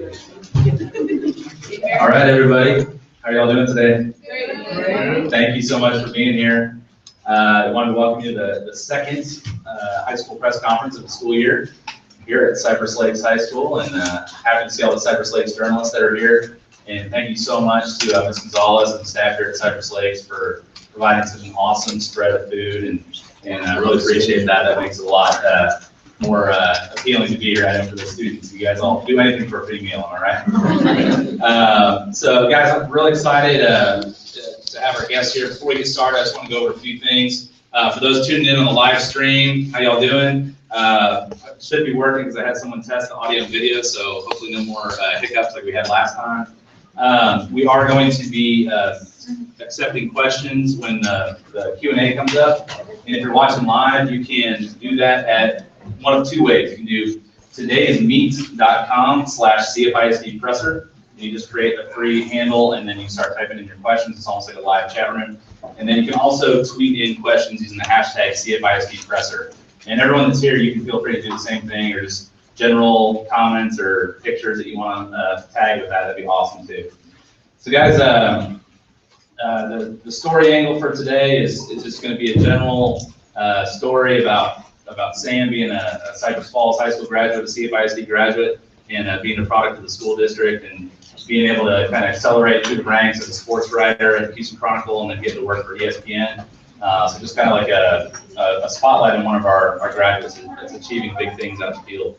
All right, everybody. How are y'all doing today? Great. Thank you so much for being here. I wanted to welcome you to the second high school press conference of the school year here at Cypress Lakes High School, and happy to see all the Cypress Lakes journalists that are here. And thank you so much to Ms. Gonzalez and staff here at Cypress Lakes for providing such an awesome spread of food, and I really appreciate that. That makes it a lot more appealing to be here. I know for the students, you guys all do anything for a free meal, am I right? So guys, I'm really excited to have our guests here. Before we get started, I just want to go over a few things. For those tuning in on the live stream, how y'all doing? I should be working because I had someone test the audio and video, so hopefully no more hiccups like we had last time. We are going to be accepting questions when the Q&A comes up. And if you're watching live, you can do that at one of two ways. You can do todayismeet.com/CFISD-presser. You just create a free handle and then you start typing in your questions. It's almost like a live chat room. And then you can also tweet in questions using the hashtag CFISD-presser. And everyone that's here, you can feel free to do the same thing, or just general comments or pictures that you want to tag with that. That'd be awesome too. So guys, the story angle for today is just going to be a general story about Sam being a Cypress Falls High School graduate, a CFISD graduate, and being a product of the school district, and being able to kind of accelerate through the ranks as a sports writer at the Houston Chronicle, and then get to work for ESPN. So just kind of like a spotlight on one of our graduates that's achieving big things out in the field.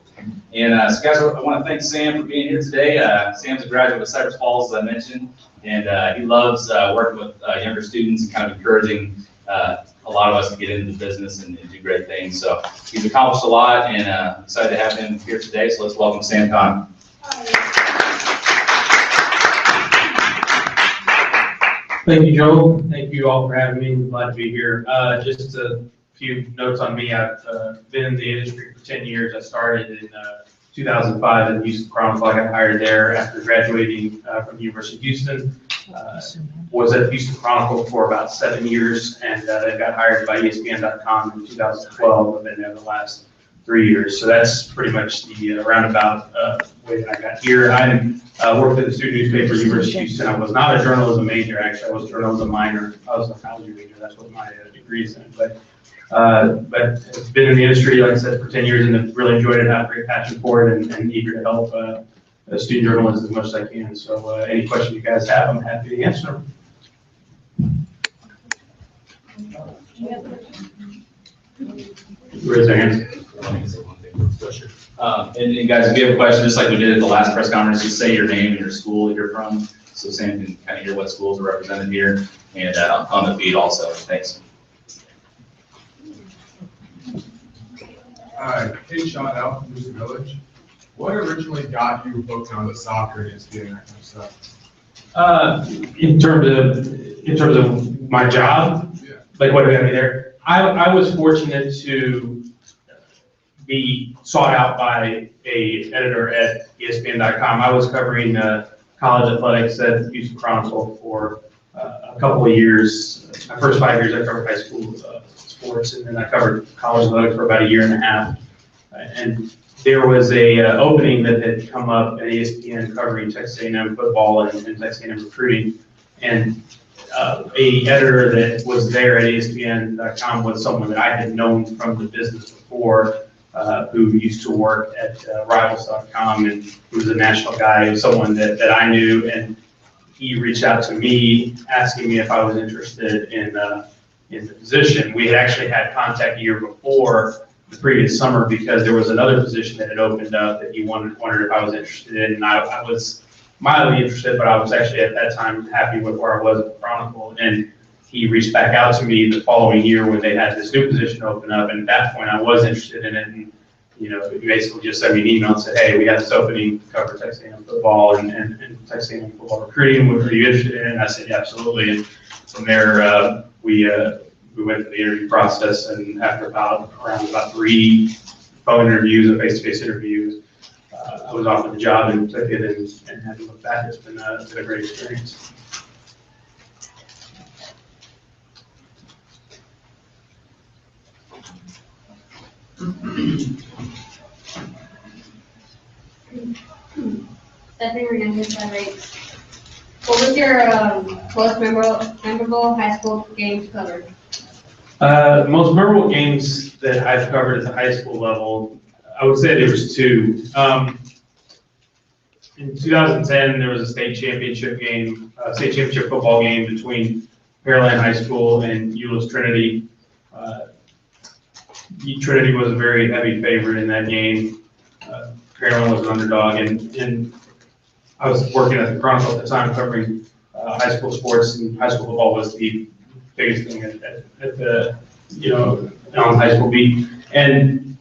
And so guys, I want to thank Sam for being here today. Sam's a graduate of Cypress Falls, as I mentioned, and he loves working with younger students and kind of encouraging a lot of us to get into the business and do great things. So he's accomplished a lot, and excited to have him here today. So let's welcome Sam Kahn. Thank you, Joel. Thank you all for having me. I'm glad to be here. Just a few notes on me. I've been in the industry for 10 years. I started in 2005 at the Houston Chronicle. I got hired there after graduating from the University of Houston. Was at the Houston Chronicle for about 7 years, and then got hired by ESPN.com in 2012. I've been there the last 3 years. So that's pretty much the roundabout way that I got here. I worked at the student newspaper, University of Houston. I was not a journalism major, actually. I was a journalism minor. I was a biology major. That's what my degree is in. But it's been in the industry, like I said, for 10 years, and I've really enjoyed it. I have a great passion for it, and eager to help student journalists as much as I can. So any questions you guys have, I'm happy to answer them. Raise their hands. And guys, if you have a question, just like we did at the last press conference, just say your name and your school you're from, so Sam can kind of hear what schools are represented here, and on the feed also. Thanks. Hey, Sean L. from Houston Village. What originally got you hooked on the soccer and ESPN and that kind of stuff? In terms of my job, Yeah. like what got me there, I was fortunate to be sought out by a editor at ESPN.com. I was covering college athletics at the Houston Chronicle for a couple of years. My first 5 years, I covered high school sports, and then I covered college athletics for about a year and a half. And there was a opening that had come up at ESPN covering Texas A&M football and Texas A&M recruiting, and a editor that was there at ESPN.com was someone that I had known from the business before, who used to work at Rivals.com, and he was a national guy, someone that I knew, and he reached out to me asking me if I was interested in the position. We had actually had contact a year before, the previous summer, because there was another position that had opened up that he wondered if I was interested in, and I was mildly interested, but I was actually at that time happy with where I was at the Chronicle, and he reached back out to me the following year when they had this new position open up, and at that point I was interested in it, and he basically just sent me an email and said, hey, we have this opening to cover Texas A&M football and Texas A&M football recruiting, what are you interested in? And I said, yeah, absolutely, and from there we went through the interview process, and after around 3 phone interviews and face-to-face interviews, I was offered the job and took it, and having looked back, it's been a great experience. Stephanie Hernandez, 5'8". What was your most memorable high school game covered? Most memorable games that I've covered at the high school level, I would say there was two. In 2010, there was a state championship football game between Pearland High School and Euless Trinity. Trinity was a very heavy favorite in that game. Pearland was an underdog, and I was working at the Chronicle at the time covering high school sports, and high school football was the biggest thing at the, on the high school beat. And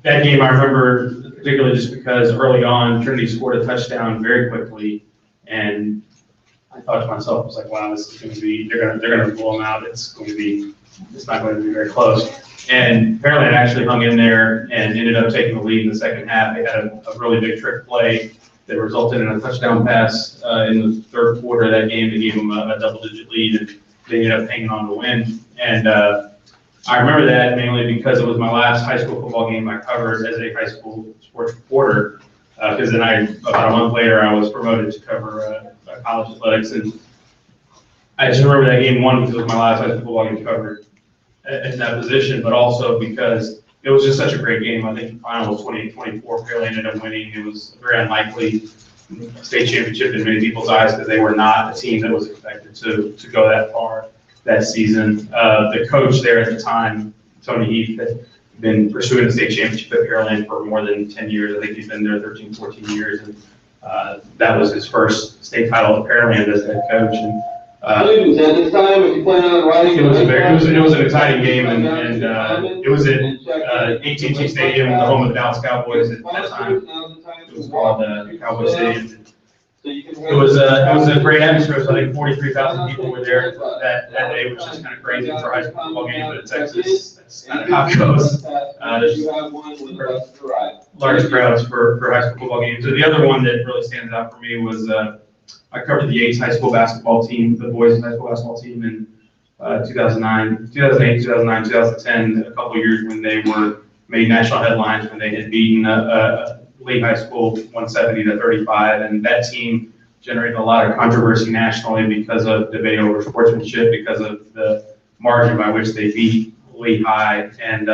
that game I remember particularly just because early on, Trinity scored a touchdown very quickly, and I thought to myself, I was like, wow, this is going to be, they're going to blow them out. It's not going to be very close. And Pearland actually hung in there and ended up taking the lead in the second half. They had a really big trick play that resulted in a touchdown pass in the third quarter of that game that gave them a double-digit lead, and they ended up hanging on to win. And I remember that mainly because it was my last high school football game I covered as a high school sports reporter, because then about a month later, I was promoted to cover college athletics. And I just remember that game, one, because it was my last high school football game covered in that position, but also because it was just such a great game. I think the final was 28-24. Pearland ended up winning. It was a very unlikely state championship in many people's eyes because they were not a team that was expected to go that far that season. The coach there at the time, Tony Heath, had been pursuing a state championship at Pearland for more than 10 years. I think he's been there 13, 14 years. And that was his first state title at Pearland as head coach. And at this time, if you plan on riding, it was an exciting game, and it was at AT&T Stadium, the home of the Dallas Cowboys at that time. It was called Cowboy Stadium. It was a great atmosphere. So I think 43,000 people were there that day, which is kind of crazy for a high school football game, but in Texas, that's kind of how it goes. There's large crowds for high school football games. So the other one that really stands out for me was I covered the Yates high school basketball team, the boys high school basketball team in 2008, 2009, 2010, a couple of years when they made national headlines when they had beaten Lee High School 170-35, and that team generated a lot of controversy nationally because of debate over sportsmanship, because of the margin by which they beat Lee High, and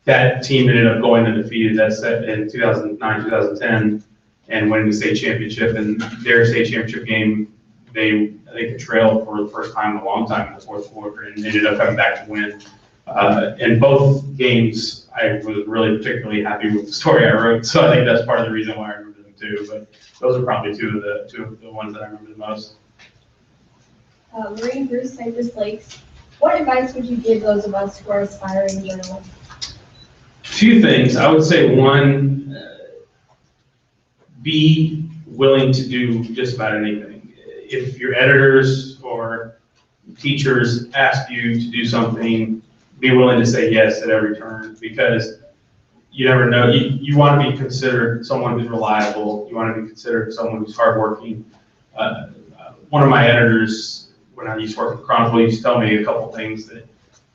that team ended up going undefeated that set in 2009, 2010, and winning the state championship. And their state championship game, I think they trailed for the first time in a long time in the fourth quarter and ended up coming back to win. In both games, I was really particularly happy with the story I wrote, so I think that's part of the reason why I remember them too. But those are probably two of the ones that I remember the most. Marine through Cypress Lakes, what advice would you give those of us who are aspiring journalists? Two things. I would say one, be willing to do just about anything. If your editors or teachers ask you to do something, be willing to say yes at every turn, because you never know. You want to be considered someone who's reliable. You want to be considered someone who's hardworking. One of my editors, when I used to work at the Chronicle, used to tell me a couple things that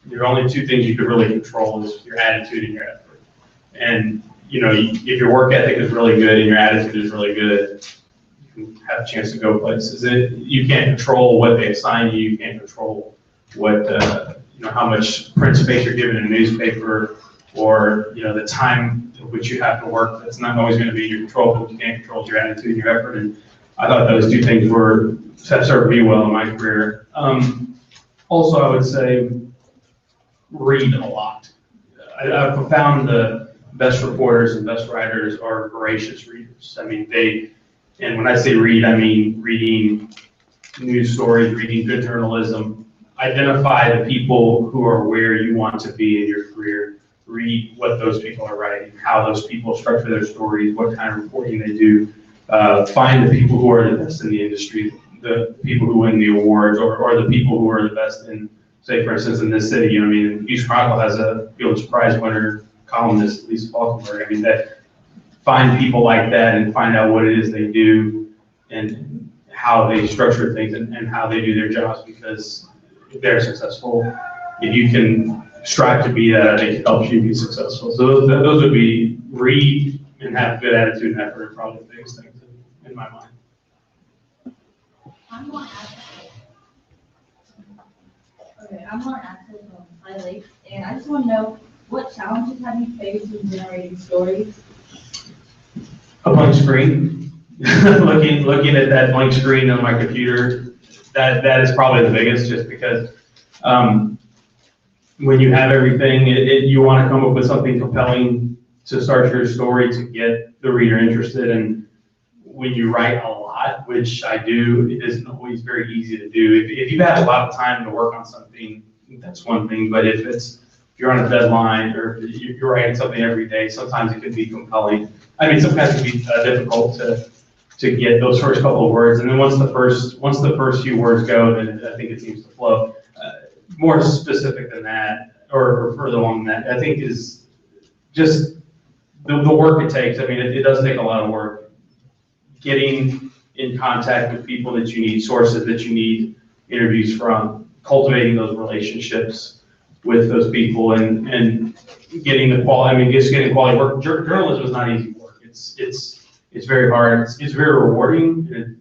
there are only two things you could really control is your attitude and your effort. And if your work ethic is really good and your attitude is really good, you can have a chance to go places. You can't control what they assign you. You can't control what how much print space you're given in a newspaper, or the time at which you have to work. That's not always going to be in your control. But what you can control is your attitude and your effort. And I thought those two things have served me well in my career. Also, I would say read a lot. I've found the best reporters and best writers are voracious readers. I mean, and when I say read, I mean reading news stories, reading good journalism. Identify the people who are where you want to be in your career. Read what those people are writing, how those people structure their stories, what kind of reporting they do. Find the people who are the best in the industry, the people who win the awards, or the people who are the best in, say, for instance, in this city. Houston Chronicle has a Pulitzer Prize winner columnist, Lisa Falkenberg. I mean, that find people like that and find out what it is they do and how they structure things and how they do their jobs, because if they're successful, if you can strive to be that, I think it helps you be successful. So those would be read, and have good attitude and effort are probably the biggest things in my mind. I'm more active on my lake, and I just want to know what challenges have you faced in generating stories? A blank screen, looking at that blank screen on my computer, that is probably the biggest, just because when you have everything, you want to come up with something compelling to start your story to get the reader interested. And when you write a lot, which I do, it isn't always very easy to do. If you've had a lot of time to work on something, that's one thing. But if you're on a deadline or you're writing something every day, sometimes it can be compelling. I mean, sometimes it can be difficult to get those first couple of words. And then once the first few words go, then I think it seems to flow. More specific than that, or further along than that, I think is just the work it takes. I mean, it does take a lot of work. Getting in contact with people that you need, sources that you need interviews from, cultivating those relationships with those people, and getting the quality. I mean, just getting quality work. Journalism is not easy work. It's very hard. It's very rewarding.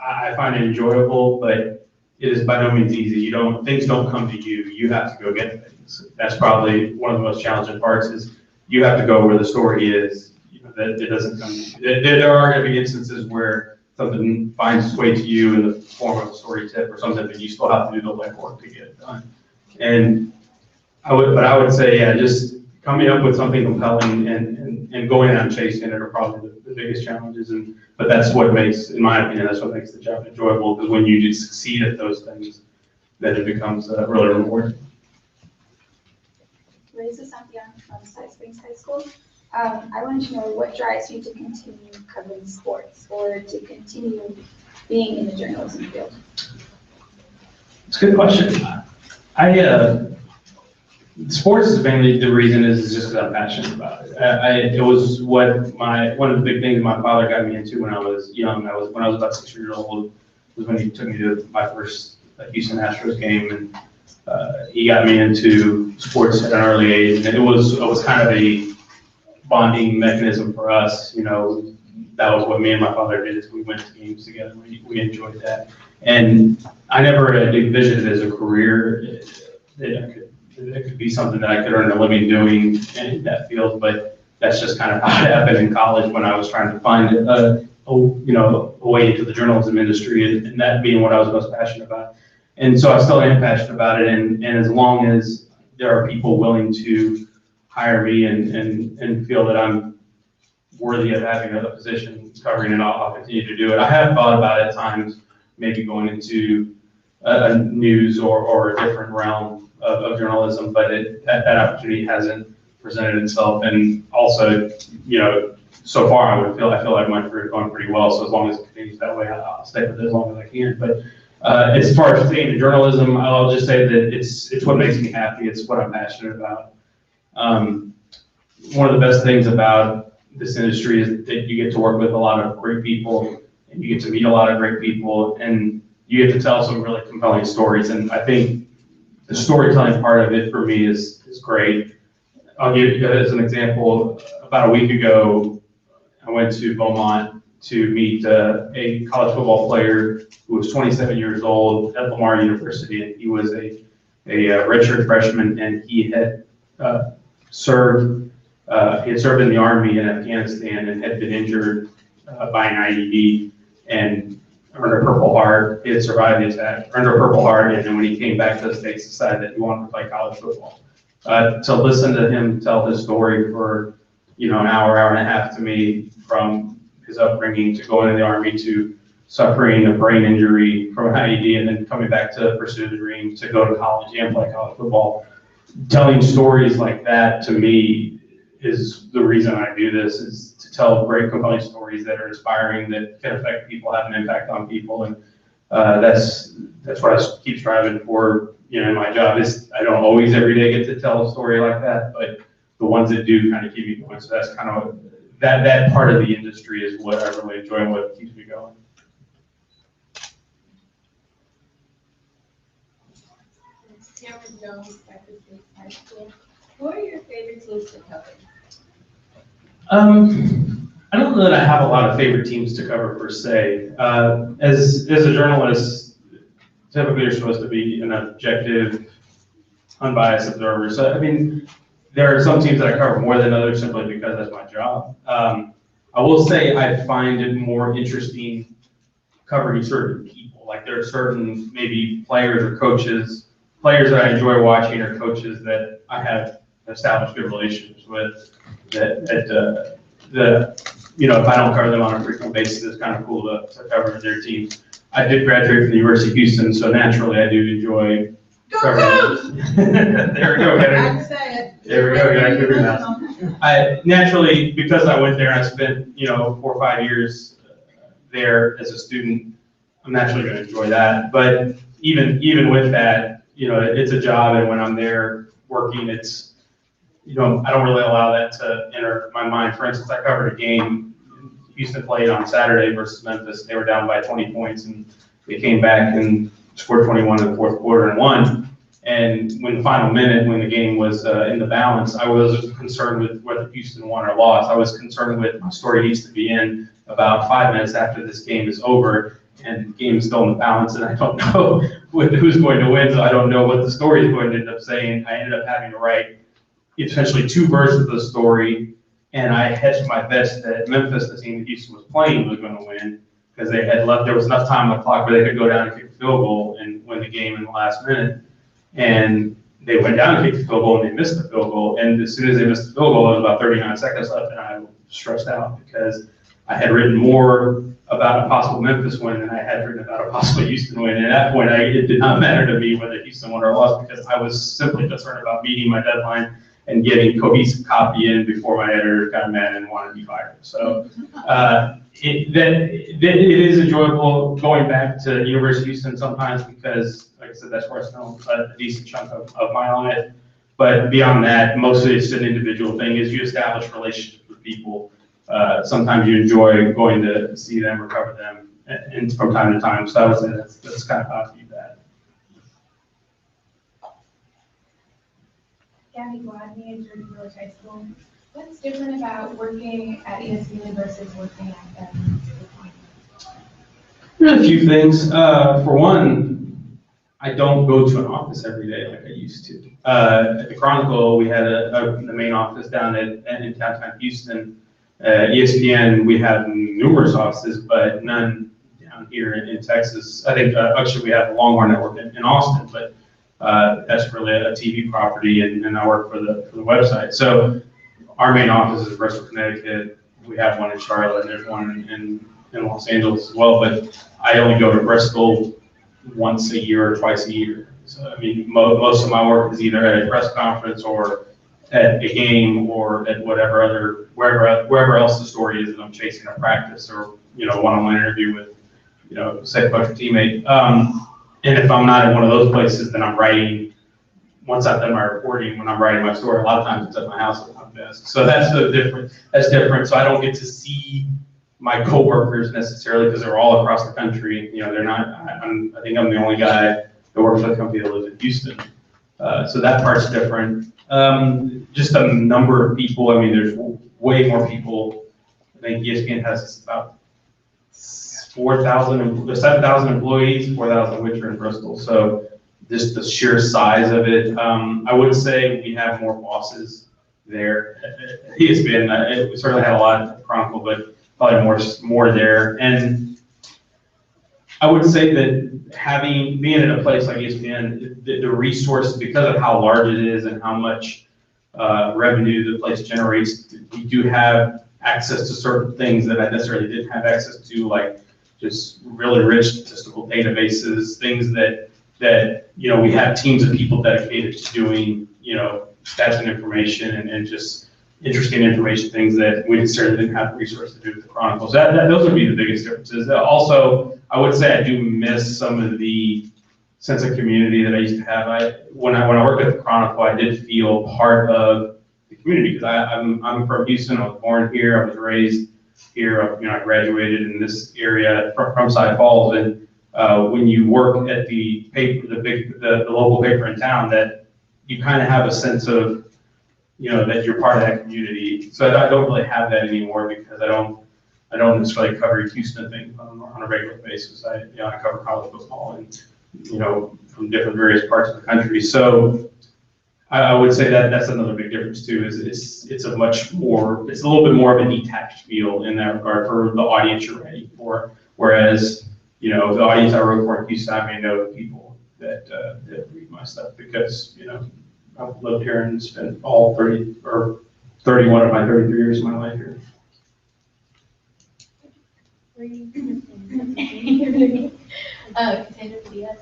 I find it enjoyable, but it is by no means easy. Things don't come to you. You have to go get things. That's probably one of the most challenging parts. Is you have to go where the story is. That it doesn't come. There are going to be instances where something finds its way to you in the form of a story tip or something, but you still have to do the legwork to get it done. And I would say, yeah, just coming up with something compelling and going out and chasing it are probably the biggest challenges. But that's what makes, in my opinion, that's what makes the job enjoyable, because when you do succeed at those things, then it becomes really rewarding. Teresa Santiago from Cypress High School. I wanted to know what drives you to continue covering sports or to continue being in the journalism field? It's a good question. Sports is mainly the reason is just because I'm passionate about it. It was one of the big things my father got me into when I was young. When I was about 6 years old was when he took me to my first Houston Astros game, and he got me into sports at an early age. And it was kind of a bonding mechanism for us. That was what me and my father did, is we went to games together. We enjoyed that, and I never envisioned it as a career. It could be something that I could earn a living doing in that field, but that's just kind of how it happened in college when I was trying to find a way into the journalism industry, and that being what I was most passionate about. And so I still am passionate about it, and as long as there are people willing to hire me and feel that I'm worthy of having a position covering it, I'll continue to do it. I have thought about at times maybe going into a news or a different realm of journalism, but that opportunity hasn't presented itself. And also, so far I feel like my career is going pretty well. So as long as it continues that way, I'll stay with it as long as I can. But as far as staying in journalism, I'll just say that it's what makes me happy. It's what I'm passionate about. One of the best things about this industry is that you get to work with a lot of great people, and you get to meet a lot of great people, and you get to tell some really compelling stories. And I think the storytelling part of it for me is great. I'll give you as an example. About a week ago, I went to Beaumont to meet a college football player who was 27 years old at Lamar University, and he was a redshirt freshman, and he had served in the Army in Afghanistan and had been injured by an IED and earned a Purple Heart. He had survived the attack, earned a Purple Heart, and then when he came back to the States, decided that he wanted to play college football. To listen to him tell his story for an hour and a half to me, from his upbringing to going in the Army to suffering a brain injury from an IED and then coming back to pursue the dream to go to college and play college football. Telling stories like that to me is the reason I do this, is to tell great, compelling stories that are inspiring, that can affect people, have an impact on people. And that's what I keep striving for, in my job. Is I don't always every day get to tell a story like that, but the ones that do kind of keep me going. So that's kind of that part of the industry is what I really enjoy and what keeps me going. Cameron Jones, Cypress Falls High School. Who are your favorite teams to cover? I don't know that I have a lot of favorite teams to cover per se. As a journalist, typically you're supposed to be an objective, unbiased observer. So, I mean, there are some teams that I cover more than others simply because that's my job. I will say I find it more interesting covering certain people. Like there are certain maybe players or coaches, players that I enjoy watching or coaches that I have established good relationships with that if I don't cover them on a frequent basis, it's kind of cool to cover their teams. I did graduate from the University of Houston, so naturally I do enjoy covering. There we go. There we go. Got to figure it out. I naturally, because I went there and I spent 4 or 5 years there as a student, I'm naturally going to enjoy that. But even with that, it's a job, and when I'm there working, it's I don't really allow that to enter my mind. For instance, I covered a game. Houston played on Saturday versus Memphis. They were down by 20 points, and they came back and scored 21 in the fourth quarter and won. And when the final minute, when the game was in the balance, I was concerned with whether Houston won or lost. I was concerned with my story needs to be in about 5 minutes after this game is over, and the game is still in the balance, and I don't know who's going to win, so I don't know what the story is going to end up saying. I ended up having to write essentially 2 versions of the story, and I hedged my bets that Memphis, the team that Houston was playing, was going to win because they had left. There was enough time on the clock where they could go down and kick a field goal and win the game in the last minute. And they went down and kicked the field goal, and they missed the field goal. And as soon as they missed the field goal, there was about 39 seconds left, and I was stressed out because I had written more about a possible Memphis win than I had written about a possible Houston win. And at that point, it did not matter to me whether Houston won or lost because I was simply concerned about meeting my deadline and getting cohesive copy in before my editor got mad and wanted to be fired. So it is enjoyable going back to University of Houston sometimes because, like I said, that's where I spent a decent chunk of my life. But beyond that, mostly it's an individual thing. Is you establish relationships with people. Sometimes you enjoy going to see them or cover them, and from time to time. So I would say that's kind of how I view that. Gabby Gladney at Jordan Village High School. What's different about working at ESPN versus working at There are a few things. For one, I don't go to an office every day like I used to. At the Chronicle, we had the main office down in downtown Houston. ESPN, we have numerous offices, but none down here in Texas. I think actually we have the Longhorn Network in Austin, but that's really a TV property, and I work for the website. So our main office is Bristol, Connecticut. We have one in Charlotte, and there's one in Los Angeles as well. But I only go to Bristol once a year or twice a year. So I mean, most of my work is either at a press conference or at a game or at wherever else the story is that I'm chasing a practice or one-on-one interview with say a teammate. And if I'm not in one of those places, then I'm writing. Once I've done my reporting, when I'm writing my story, a lot of times it's at my house at my desk. So that's different. So I don't get to see my coworkers necessarily because they're all across the country. They're not. I think I'm the only guy that works for the company that lives in Houston. So that part's different. Just a number of people. I mean, there's way more people. I think ESPN has about 7,000 employees, 4,000 of which are in Bristol. So just the sheer size of it. I would say we have more bosses there at ESPN. We certainly had a lot at the Chronicle, but probably more there. And I would say that being in a place like ESPN, the resources, because of how large it is and how much revenue the place generates, we do have access to certain things that I necessarily didn't have access to, like just really rich statistical databases, things that we have teams of people dedicated to doing, stats and information and just interesting information, things that we certainly didn't have the resources to do with the Chronicles. Those would be the biggest differences. Also, I would say I do miss some of the sense of community that I used to have. When I worked at the Chronicle, I did feel part of the community because I'm from Houston. I was born here. I was raised here. I graduated in this area from Cypress Falls. And when you work at the paper, the local paper in town, that you kind of have a sense of that you're part of that community. So I don't really have that anymore because I don't necessarily cover Houston things on a regular basis. I cover college football and, from different various parts of the country. So I would say that that's another big difference too, is it's a little bit more of a detached feel in that regard for the audience you're writing for. Whereas, the audience I wrote for in Houston, I may know people that read my stuff because, I've lived here and spent all 31 of my 33 years of my life here. Cassandra Diaz,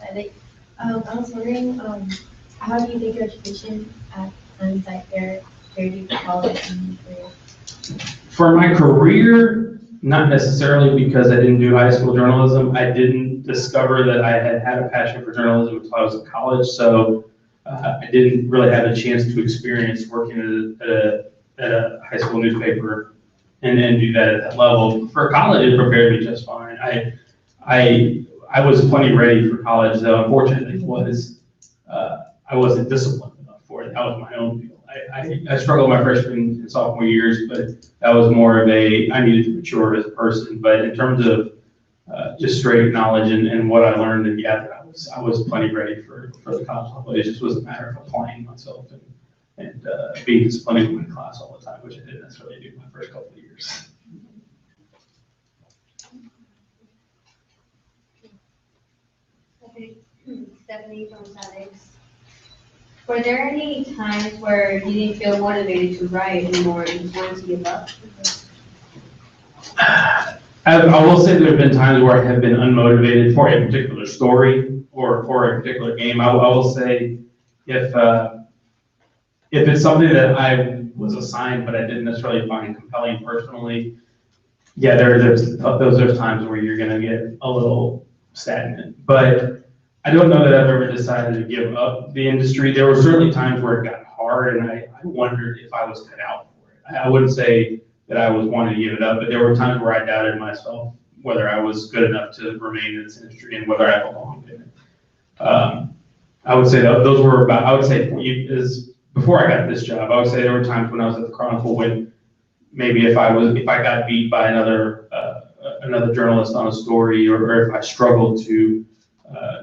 I was wondering, how do you think your education at Sunside Fair prepared you for college and career? For my career, not necessarily because I didn't do high school journalism. I didn't discover that I had a passion for journalism until I was in college, so I didn't really have a chance to experience working at a high school newspaper and do that at that level. For college, it prepared me just fine. I was plenty ready for college, though unfortunately I wasn't disciplined enough for it. That was my own deal. I struggled my freshman and sophomore years, but that was more of I needed to mature as a person. But in terms of just straight knowledge and what I learned and gathered, I was plenty ready for the college level. It just was a matter of applying myself and being disciplined in class all the time, which I didn't necessarily do my first couple of years. Okay, Stephanie from Athletics. Were there any times where you didn't feel motivated to write anymore and just wanted to give up? I will say there have been times where I have been unmotivated for a particular story or for a particular game. I will say if it's something that I was assigned but I didn't necessarily find compelling personally, yeah, there's times where you're going to get a little stagnant. But I don't know that I've ever decided to give up the industry. There were certainly times where it got hard and I wondered if I was cut out for it. I wouldn't say that I was wanting to give it up, but there were times where I doubted myself, whether I was good enough to remain in this industry and whether I belonged in it. I would say that those were before I got this job, I would say there were times when I was at the Chronicle when maybe if I got beat by another journalist on a story, or if I struggled to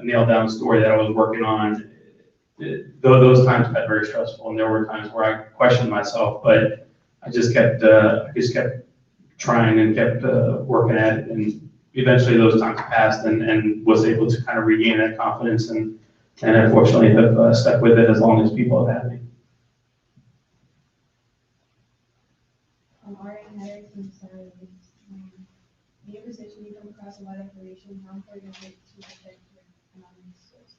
nail down a story that I was working on, those times got very stressful, and there were times where I questioned myself, but I just kept trying and kept working at it, and eventually those times passed, and was able to kind of regain that confidence, and unfortunately have stuck with it as long as people have had me. In your position, you come across a lot of information. How important is it to protect your anonymous source?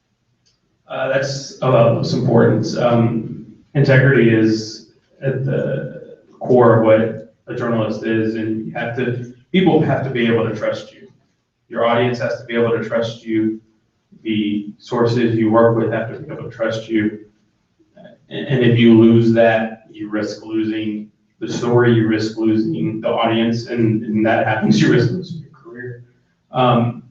That's of utmost importance. Integrity is at the core of what a journalist is, and people have to be able to trust you. Your audience has to be able to trust you. The sources you work with have to be able to trust you. And if you lose that, you risk losing the story, you risk losing the audience, and that happens, you risk losing your career. I've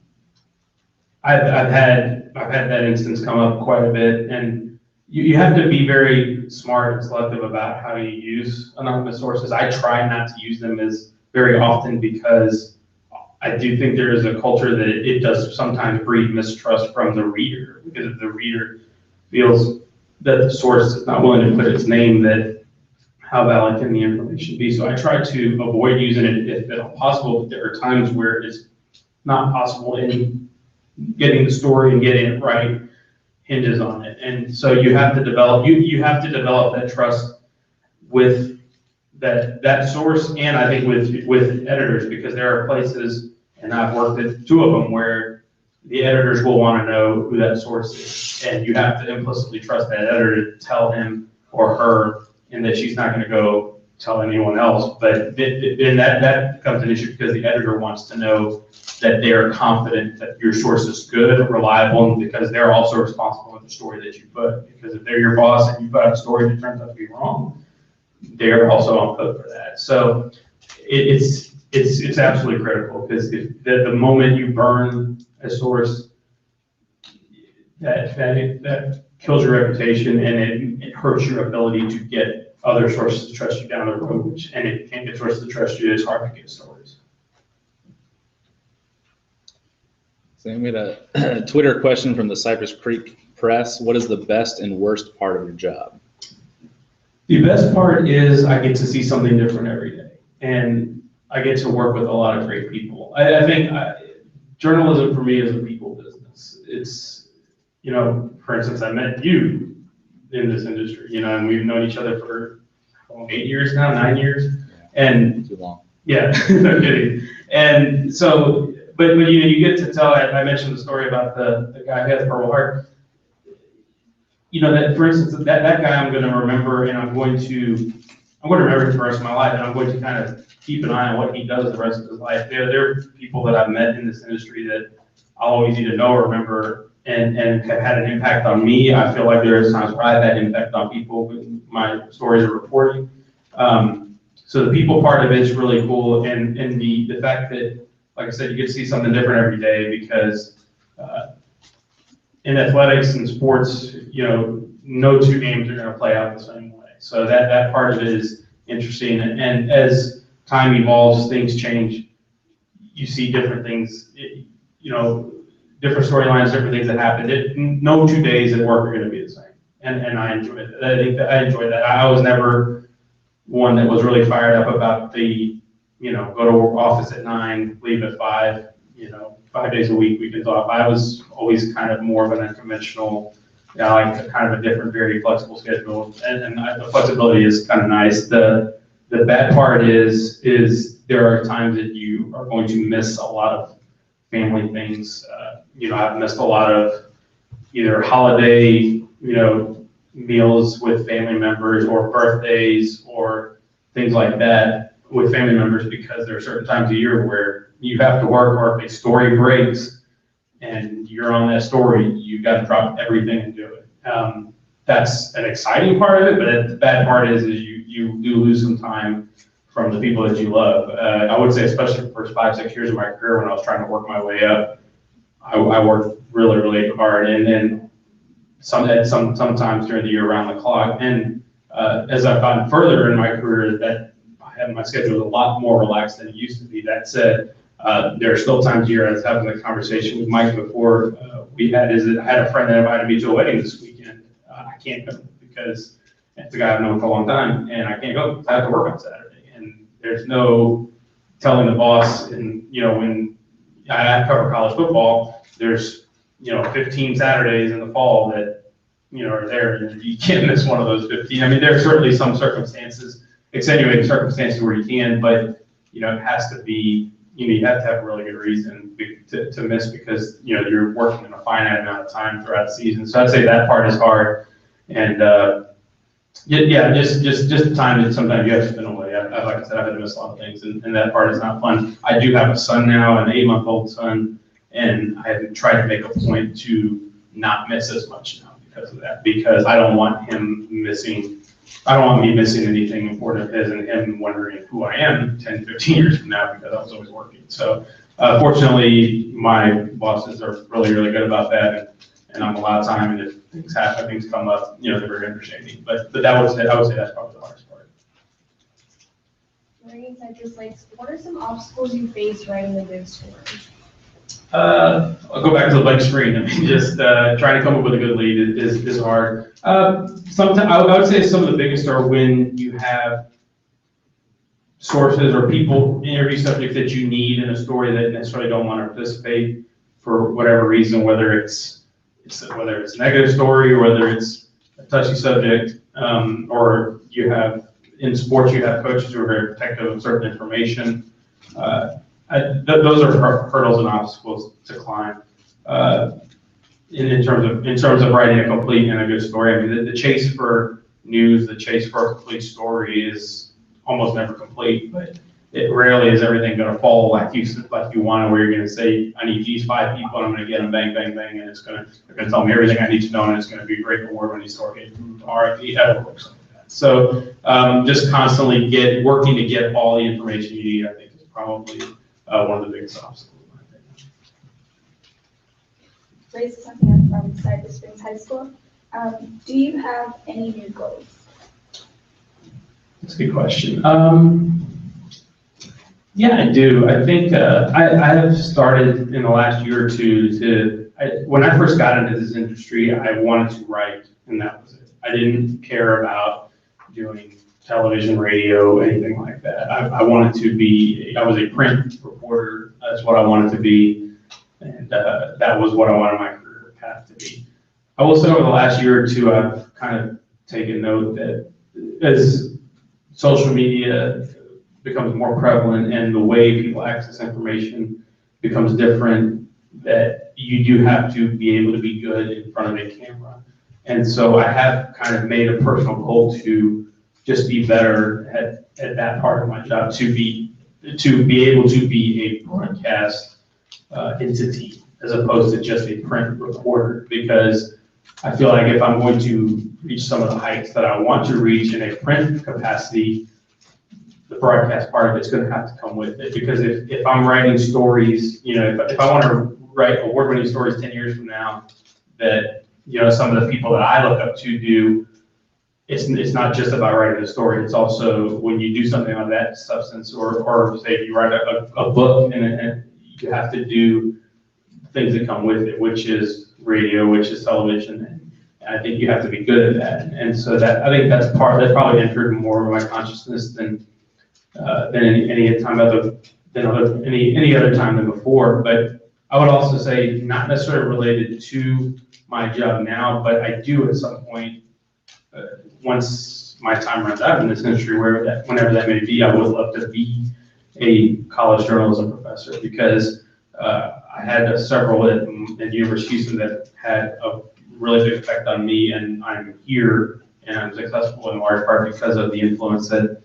had that instance come up quite a bit, and you have to be very smart and selective about how you use anonymous sources. I try not to use them as very often because I do think there is a culture that it does sometimes breed mistrust from the reader, because if the reader feels that the source is not willing to put its name, that how valid can the information be? So I try to avoid using it if at all possible, but there are times where it's not possible, and getting the story and getting it right hinges on it. And so you have to develop that trust with that source, and I think with editors, because there are places, and I've worked at two of them, where the editors will want to know who that source is, and you have to implicitly trust that editor to tell him or her, and that she's not going to go tell anyone else. But then that becomes an issue because the editor wants to know that they are confident that your source is good and reliable, and because they're also responsible for the story that you put. Because if they're your boss and you put out a story that turns out to be wrong, they're also on hook for that. So it's absolutely critical, because if the moment you burn a source, that kills your reputation, and it hurts your ability to get other sources to trust you down the road, and if you can't get sources to trust you, it's hard to get stories. So we had a Twitter question from the Cypress Creek Press. What is the best and worst part of your job? The best part is I get to see something different every day, and I get to work with a lot of great people. I think journalism for me is a people business. It's, you know, for instance, I met you in this industry, you know, and we've known each other for 8 years now, 9 years. And Too long. yeah, no kidding. And so, but you know, you get to tell, I mentioned the story about the guy who has a Purple Heart. You know, that, for instance, that guy I'm going to remember, and I'm going to remember him for the rest of my life, and I'm going to kind of keep an eye on what he does the rest of his life. There are people that I've met in this industry that I'll always either know or remember and have had an impact on me. I feel like there is times where I've had impact on people with my stories of reporting. So the people part of it is really cool, and the fact that, like I said, you get to see something different every day, because in athletics and sports, you know, no two games are going to play out the same way. So that part of it is interesting. And as time evolves, things change. You see different things, you know, different storylines, different things that happen. No 2 days at work are going to be the same. And I enjoy it. I think that I enjoy that. I was never one that was really fired up about the, you know, go to office at 9, leave at 5, you know, 5 days a week, weekends off. I was always kind of more of an unconventional, you know, like kind of a different, very flexible schedule. And the flexibility is kind of nice. The bad part is there are times that you are going to miss a lot of family things. You know, I've missed a lot of either holiday, you know, meals with family members, or birthdays, or things like that with family members, because there are certain times of year where you have to work, or if a story breaks and you're on that story, you've got to drop everything and do it. That's an exciting part of it, but the bad part is you do lose some time from the people that you love. I would say, especially the first 5-6 years of my career, when I was trying to work my way up, I worked really, really hard, and then sometimes during the year around the clock. And as I've gotten further in my career, that my schedule is a lot more relaxed than it used to be. That said, there are still times here, I was having a conversation with Mike before I had a friend that invited me to a wedding this weekend. I can't go because it's a guy I've known for a long time, and I can't go. I have to work on Saturday, and there's no telling the boss. And you know, when I cover college football, there's, you know, 15 Saturdays in the fall that, you know, are there, and you can't miss one of those 15. I mean, there are certainly some circumstances, extenuating circumstances, where you can, but you know, it has to be, you know, you have to have a really good reason to miss, because, you know, you're working in a finite amount of time throughout the season. So I'd say that part is hard. And yeah, just the time that sometimes you have to spend away. Like I said, I've had to miss a lot of things, and that part is not fun. I do have a son now, an 8-month-old son, and I have tried to make a point to not miss as much now because of that, because I don't want him missing. I don't want me missing anything important of his, and him wondering who I am 10, 15 years from now, because I was always working. So fortunately, my bosses are really, really good about that, and I'm allowed time, and if things happen, things come up, you know, they're very understanding. But I would say that's probably the hardest part. During Cypress Lakes, what are some obstacles you face writing a good story? I'll go back to the blank screen. I mean, just trying to come up with a good lead is hard. Sometimes I would say some of the biggest are when you have sources or people, interview subjects that you need in a story that necessarily don't want to participate for whatever reason, whether it's a negative story, or whether it's a touchy subject, or you have, in sports, you have coaches who are very protective of certain information. Those are hurdles and obstacles to climb. In terms of writing a complete and a good story, I mean, the chase for news, the chase for a complete story is almost never complete, but it rarely is everything going to fall like you want, where you're going to say, I need these 5 people, and I'm going to get them, bang, bang, bang, and they're going to tell me everything I need to know, and it's going to be a great reward when you start getting RFP, ever works like that. So just constantly working to get all the information you need, I think, is probably one of the biggest obstacles. Raise something up from Cypress Falls High School. Do you have any new goals? That's a good question. Yeah, I do. I think I have started in the last year or two when I first got into this industry, I wanted to write, and that was it. I didn't care about doing television, radio, anything like that. I wanted to be, I was a print reporter. That's what I wanted to be. And that was what I wanted my career path to be. I will say over the last year or two, I've kind of taken note that as social media becomes more prevalent and the way people access information becomes different, that you do have to be able to be good in front of a camera. And so I have kind of made a personal goal to just be better at that part of my job, to be able to be a broadcast entity as opposed to just a print reporter, because I feel like if I'm going to reach some of the heights that I want to reach in a print capacity, the broadcast part of it's going to have to come with it. Because if I'm writing stories, if I want to write award-winning stories 10 years from now, that some of the people that I look up to do, it's not just about writing a story. It's also when you do something of that substance, or say if you write a book, and you have to do things that come with it, which is radio, which is television. And I think you have to be good at that. And so I think that's probably entered more of my consciousness than any other time than before. But I would also say not necessarily related to my job now, but I do at some point, once my time runs out in this industry, whenever that may be, I would love to be a college journalism professor, because I had several at University of Houston that had a really big effect on me, and I'm here and I'm successful in large part because of the influence that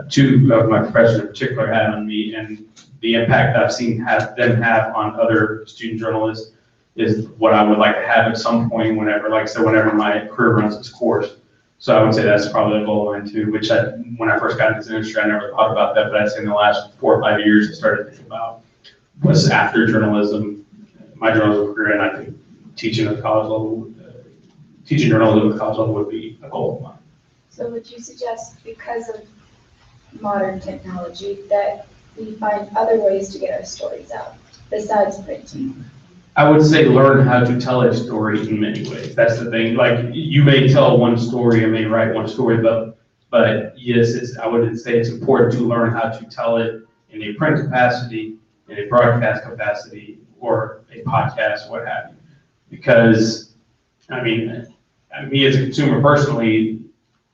two of my professors in particular had on me, and the impact I've seen them have on other student journalists is what I would like to have at some point whenever my career runs its course. So I would say that's probably a goal of mine too, which when I first got into this industry, I never thought about that, but I'd say in the last 4 or 5 years, I started thinking about what's after journalism, my journalism career, and I think teaching journalism at college level would be a goal of mine. So would you suggest, because of modern technology, that we find other ways to get our stories out besides printing? I would say learn how to tell a story in many ways. That's the thing. Like, you may tell one story and may write one story, but yes, I would say it's important to learn how to tell it in a print capacity, in a broadcast capacity, or a podcast, what have you. Because, me as a consumer personally,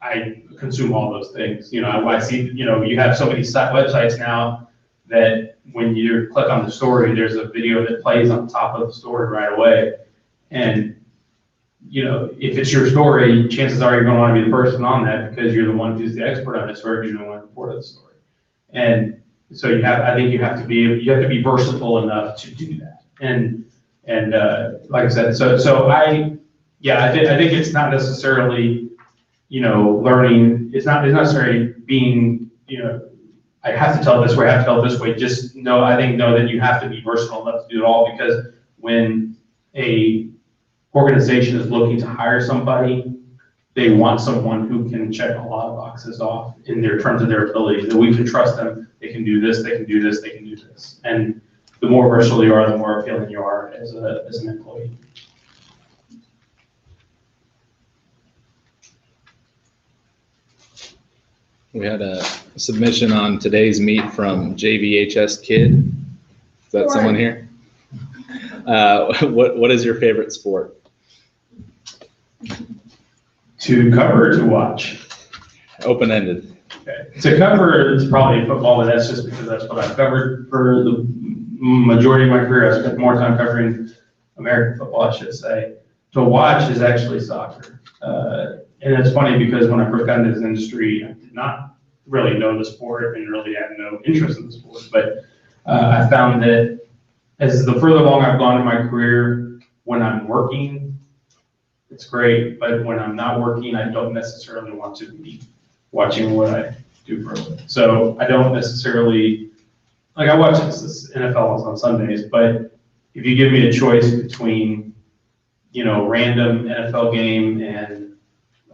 I consume all those things. I see, you have so many websites now that when you click on the story, there's a video that plays on top of the story right away. And, if it's your story, chances are you're going to want to be the person on that, because you're the one who's the expert on the story, you're the one who reported the story. And so I think you have to be versatile enough to do that. And like I said, I think it's not necessarily, learning, it's not necessarily being, I have to tell it this way, I have to tell it this way. Just know that you have to be versatile enough to do it all, because when a organization is looking to hire somebody, they want someone who can check a lot of boxes off in terms of their abilities, that we can trust them. They can do this, they can do this, they can do this. And the more versatile you are, the more appealing you are as an employee. We had a submission on today's meet from JVHS Kid. Is that someone here? What is your favorite sport? To cover or to watch? Open-ended. Okay. To cover, it's probably football, but that's just because that's what I've covered for the majority of my career. I spent more time covering American football, I should say. To watch is actually soccer. And it's funny because when I first got into this industry, I did not really know the sport and really had no interest in the sport. But I found that as the further along I've gone in my career, when I'm working, it's great. But when I'm not working, I don't necessarily want to be watching what I do for a living. So I don't necessarily, I watch this NFL on Sundays, but if you give me a choice between, random NFL game and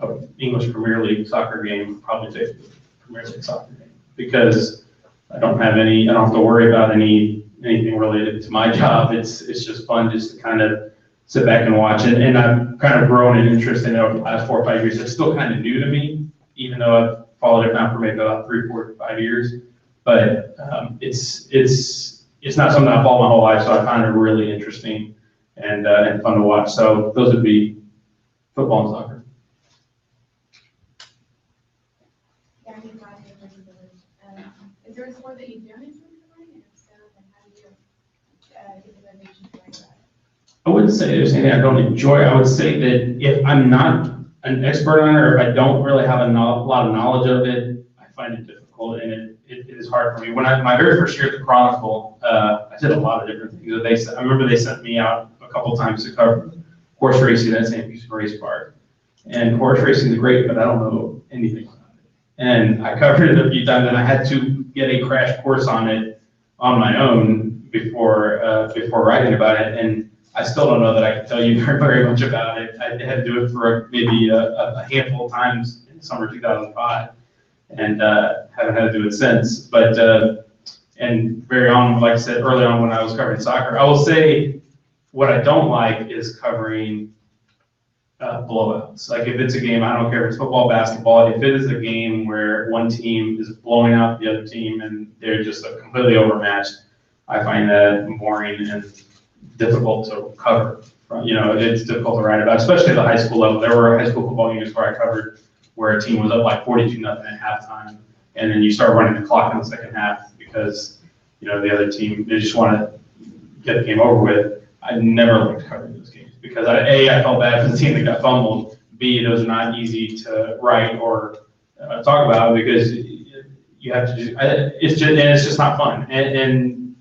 an English Premier League soccer game, I'd probably take American soccer game, because I don't have to worry about anything related to my job. It's just fun just to kind of sit back and watch it. And I've kind of grown an interest in it over the last 4 or 5 years. It's still kind of new to me, even though I've followed it now for maybe about 3, 4, 5 years. But it's not something I followed my whole life, so I find it really interesting and fun to watch. So those would be football and soccer. Yeah, I think last year was village. Is there a sport that you don't enjoy covering, and if so, then how do you get the motivation to write about it? I wouldn't say there's anything I don't enjoy. I would say that if I'm not an expert on it, or if I don't really have a lot of knowledge of it, I find it difficult, and it is hard for me. When my very first year at the Chronicle, I did a lot of different things. I remember they sent me out a couple times to cover horse racing at St. Houston Race Park. And horse racing is great, but I don't know anything about it. And I covered it a few times, and I had to get a crash course on it on my own before writing about it. And I still don't know that I can tell you very much about it. I had to do it for maybe a handful of times in summer 2005, and haven't had to do it since. But and very on, like I said early on when I was covering soccer, I will say what I don't like is covering blowouts. Like if it's a game, I don't care if it's football, basketball, if it is a game where one team is blowing out the other team and they're just completely overmatched, I find that boring and difficult to cover. It's difficult to write about, especially at the high school level. There were high school football games where I covered where a team was up like 42-0 at halftime, and then you start running the clock in the second half because the other team, they just want to get the game over with. I never liked covering those games because I felt bad for the team that got fumbled. B, those are not easy to write or talk about because you have to do. It's just not fun. And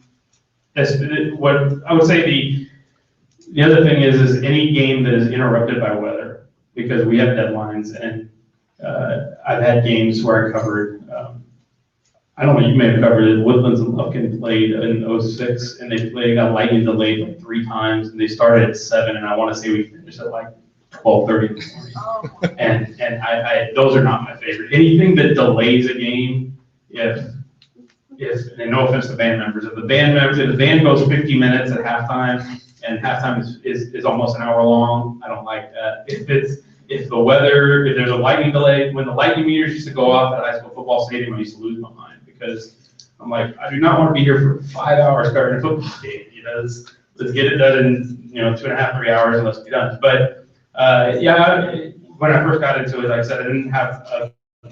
that's what I would say. The other thing is any game that is interrupted by weather, because we have deadlines, and I've had games where I covered. I don't know, you may have covered it. Woodlands and Lufkin played in 06, and they got lightning delayed like 3 times, and they started at 7, and I want to say we finished at like 12:30 in the morning. Oh. And I those are not my favorite. Anything that delays a game, if and no offense to band members, if the band goes 50 minutes at halftime, and halftime is almost an hour long, I don't like that. If there's a lightning delay, when the lightning meters used to go off at high school football stadium, I used to lose my mind because I'm like, I do not want to be here for 5 hours covering a football game. Let's get it done in 2.5, 3 hours and let's be done. But when I first got into it, like I said, I didn't have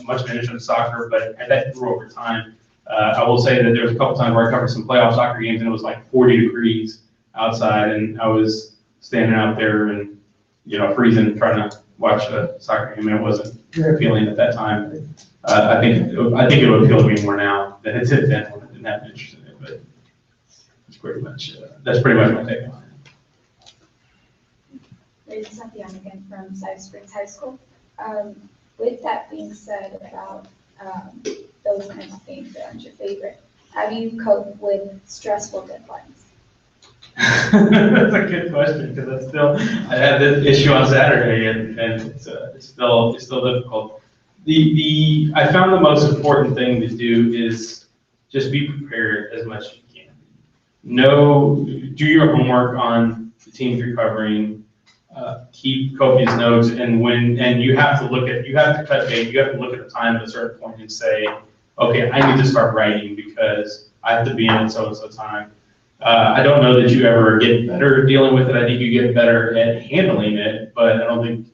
much of an interest in soccer, but that grew over time. I will say that there was a couple times where I covered some playoff soccer games and it was like 40 degrees outside, and I was standing out there and freezing trying to watch a soccer game. It wasn't very appealing at that time. I think it would appeal to me more now than it did then when I didn't have an interest in it. But that's pretty much my take on it. This is Cynthia again from Cypress High School. With that being said about those kinds of things that aren't your favorite, how do you cope with stressful deadlines? That's a good question because I had this issue on Saturday and it's still difficult. I found the most important thing to do is just be prepared as much as you can. Do your homework on the teams you're covering. Keep copious notes, and you have to cut bait. You have to look at the time at a certain point and say, okay, I need to start writing because I have to be in at so and so time. I don't know that you ever get better at dealing with it. I think you get better at handling it, but I don't think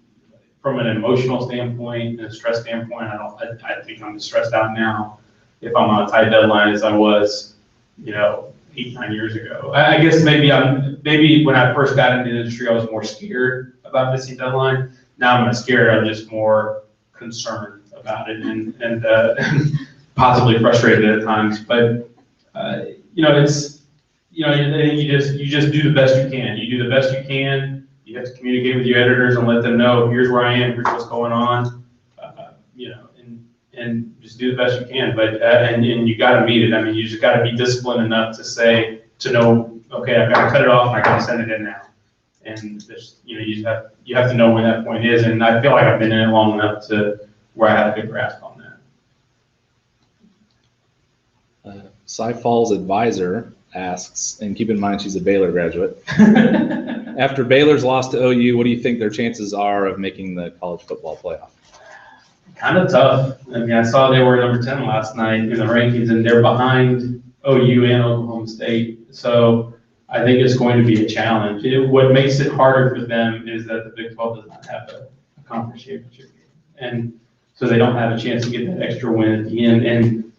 from an emotional standpoint and a stress standpoint, I think I'm stressed out now if I'm on a tight deadline as I was, 8, 9 years ago. I guess maybe when I first got into the industry, I was more scared about missing deadline. Now I'm not scared. I'm just more concerned about it and possibly frustrated at times. But you just do the best you can. You do the best you can. You have to communicate with your editors and let them know, here's where I am, here's what's going on, and just do the best you can. But and you got to meet it. I mean, you just got to be disciplined enough to know, okay, I've got to cut it off and I got to send it in now. And you have to know when that point is. And I feel like I've been in it long enough to where I have a good grasp on that. Cy Falls advisor asks, and keep in mind she's a Baylor graduate. After Baylor's lost to OU, what do you think their chances are of making the college football playoff? Kind of tough. I mean, I saw they were number 10 last night in the rankings, and they're behind OU and Oklahoma State. So I think it's going to be a challenge. What makes it harder for them is that the Big 12 does not have a conference championship game. And so they don't have a chance to get that extra win at the end. And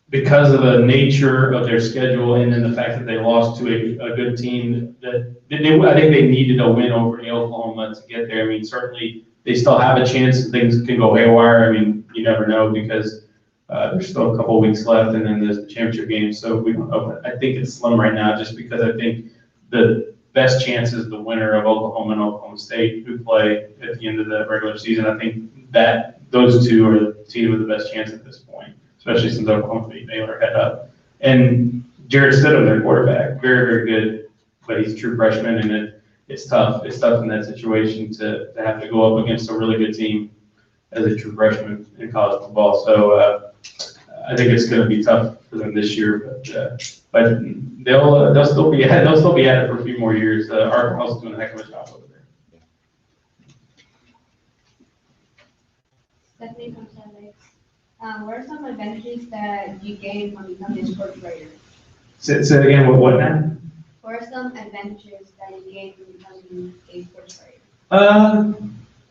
because of the nature of their schedule and then the fact that they lost to a good team, I think they needed a win over Oklahoma to get there. I mean, certainly they still have a chance. Things can go haywire. I mean, you never know because there's still a couple of weeks left, and then there's the championship game. So we don't know. But I think it's slim right now, just because I think the best chance is the winner of Oklahoma and Oklahoma State, who play at the end of the regular season. I think that those two are the team with the best chance at this point, especially since Oklahoma beat Baylor head up. And Jared Stidham, their quarterback, very, very good, but he's a true freshman, and it's tough. It's tough in that situation to have to go up against a really good team as a true freshman in college football. So I think it's going to be tough for them this year, but they'll still be at it for a few more years. Arkansas is doing a heck of a job over there. Stephanie from Sundays. What are some advantages that you gain from becoming a sports writer? Say it again. What now? What are some advantages that you gain from becoming a sports writer?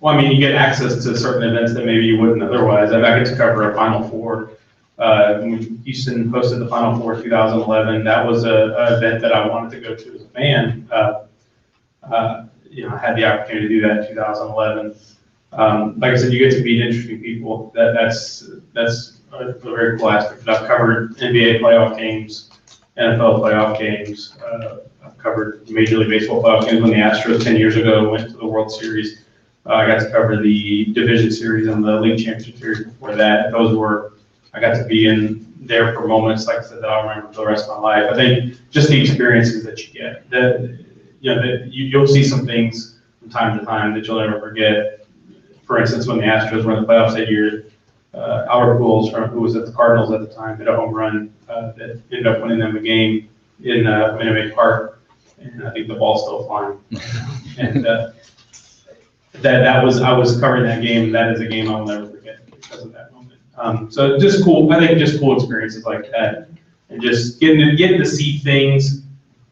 Well, I mean, you get access to certain events that maybe you wouldn't otherwise. I get to cover a Final Four. When Houston hosted the Final Four 2011. That was an event that I wanted to go to as a fan. I had the opportunity to do that in 2011. Like I said, you get to meet interesting people. That's a very cool aspect. I've covered NBA playoff games, NFL playoff games. I've covered Major League Baseball playoff games when the Astros 10 years ago went to the World Series. I got to cover the Division Series and the League Championship Series before that. I got to be in there for moments, like I said, that I'll remember for the rest of my life. I think just the experiences that you get, you'll see some things from time to time that you'll never forget. For instance, when the Astros were in the playoffs that year, Albert Pujols, who was at the Cardinals at the time, hit a home run that ended up winning them a game in Minute Maid Park, and I think the ball's still flying. And I was covering that game, and that is a game I'll never forget because of that moment. So just cool. I think just cool experiences like that, and just getting to see things,